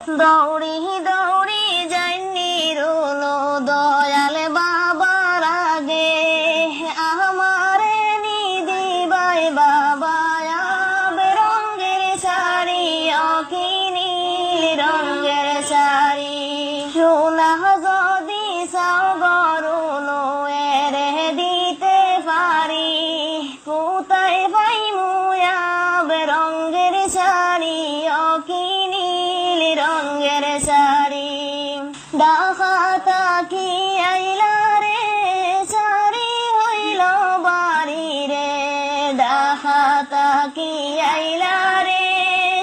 দৌড়ি দৌড়ি যাইনি রুলো দয়াল বাবার আগে আমারে নিদিবাই বাবা রঙের শাড়ি অকিনি রঙের শাড়ি সোনা যদি চাও গরুলো এরে দিতে পারি কোথায় পাই মুয়াব রঙের শাড়ি অকিনি রঙের শাড়ি ডাকাতা কি আইলা রে শাড়ি হইল বাড়ি রে ডাকাতা কি আইলা রে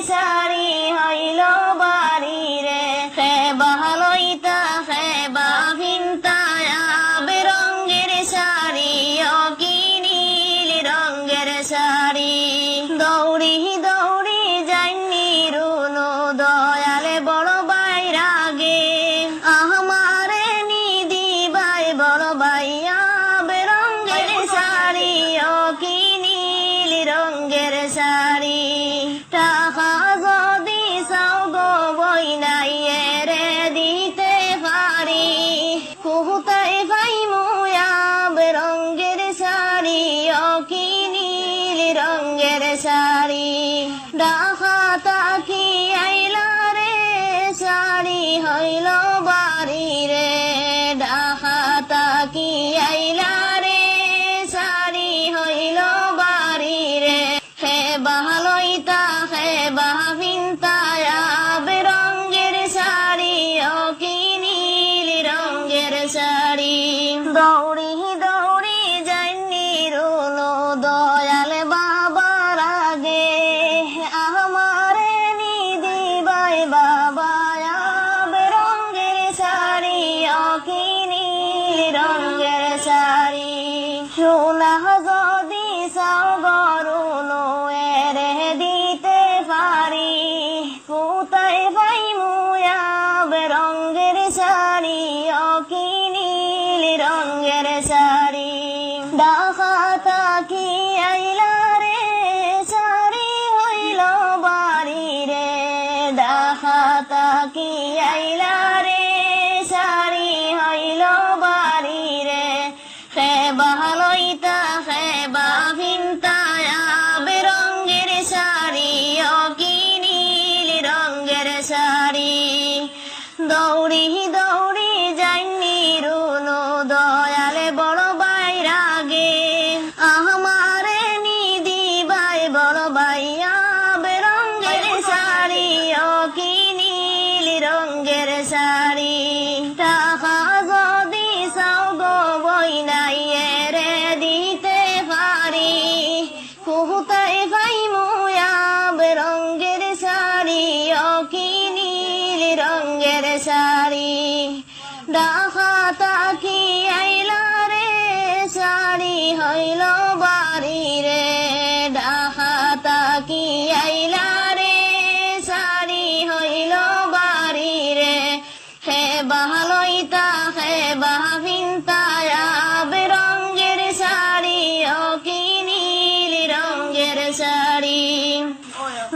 শাড়ি হইল বাড়ি রে খেবা লইতা খেবা ভিন্তায়া বেরঙের শাড়ি অকিনি রঙের শাড়ি দৌড়ি দৌড়ি যাইনি রুলো দয়ালে বড় বাইরা গে আমারে নিদিবাই বড় বাইয়া বেরঙের শাড়ি অকিনি রঙের শাড়ি টাকা যদি চাও গো বইনাই এরে দিতে পারি কোথায় পাই মুয়া বেরঙের শাড়ি অকিনি রঙের শাড়ি ডাকাতা কি আইলা রে শাড়ি হইল বাড়ি রে ডাকাতা কি আইলা রে শাড়ি হইল বাড়ি রে খেবা লইতা খেবা ভিন্তায়া বেরঙের শাড়ি অকিনি রঙের শাড়ি দৌড়ি দৌড়ি যাইনি রুলো দয়াল বাবার আগে আমারে নিদিবাই বাবা বেরঙের শাড়ি অকিনি রঙের শাড়ি সোনা যদি চাও গরুলো এরে দিতে পারি কোথায় পাই মুয়া বেরঙের শাড়ি অকিনি রঙের শাড়ি ডাকাতা কি আইলা রে শাড়ি হইল বাড়ি রে ডাকাতা কি আইলা রে শাড়ি হইল বাড়ি রে খেবা লইতা খেবা ভিন্তায়া বেরঙের শাড়ি অকিনি রঙের শাড়ি দৌড়ি দৌড়ি যাইনি রুলো দয়ালে বড় বাইরা গে আমারে নিদিবাই বড় বাইয়া বেরঙের শাড়ি অকিনি রঙের শাড়ি টাকা যদি চাও গো বইনাই এরে দিতে পারি কোথায় পাই মুয়া বেরঙের শাড়ি অকিনি রঙের শাড়ি ডাকাতা কি আইলা রে শাড়ি হইল বাড়ি রে ডাকাতা কি আইলা রে শাড়ি হইল বাড়ি রে খেবা লইতা খেবা ভিন্তায়া বেরঙের শাড়ি অকিনি রঙের শাড়ি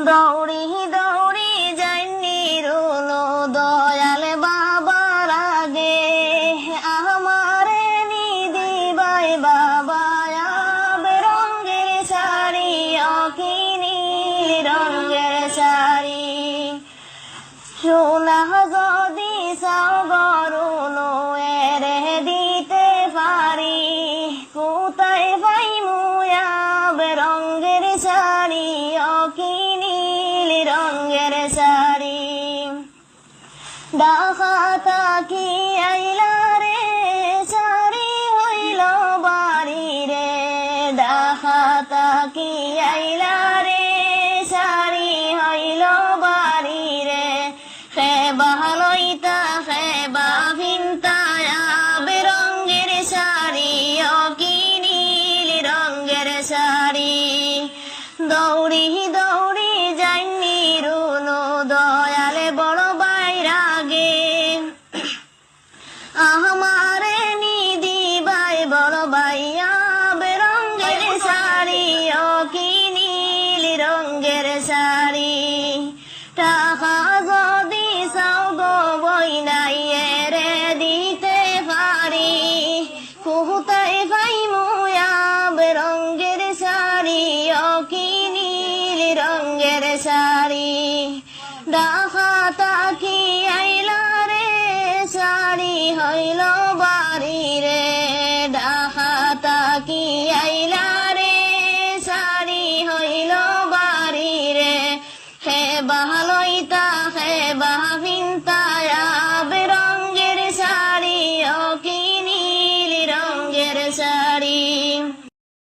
দৌড়ি দৌড়ি যাইনি রুলো দয়াল বাবার আগে আমারে নিদিবাই বাবা বেরঙের শাড়ি অকিনি রঙের শাড়ি সোনা যদি চাও গরুলো এরে দিতে পারি কোথায় পাই মুয়া বেরঙের শাড়ি অকিনি রঙের শাড়ি ডাকাতা কি আইলা রে শাড়ি হইল বাড়ি রে ডাকাতা কি আইলা রে শাড়ি হইল বাড়ি রে খেবা লইতা খেবা ভিন্তায়া বেরঙের শাড়ি অকিনি রঙের শাড়ি দৌড়ি দৌড়ি যাইনি রুলো দয়ালে বড় বাইরা গে আমারে নিদিবাই বড় বাইয়া বেরঙের শাড়ি অকিনি রঙের শাড়ি টাকা যদি লইতা খে বাহিন্তায়া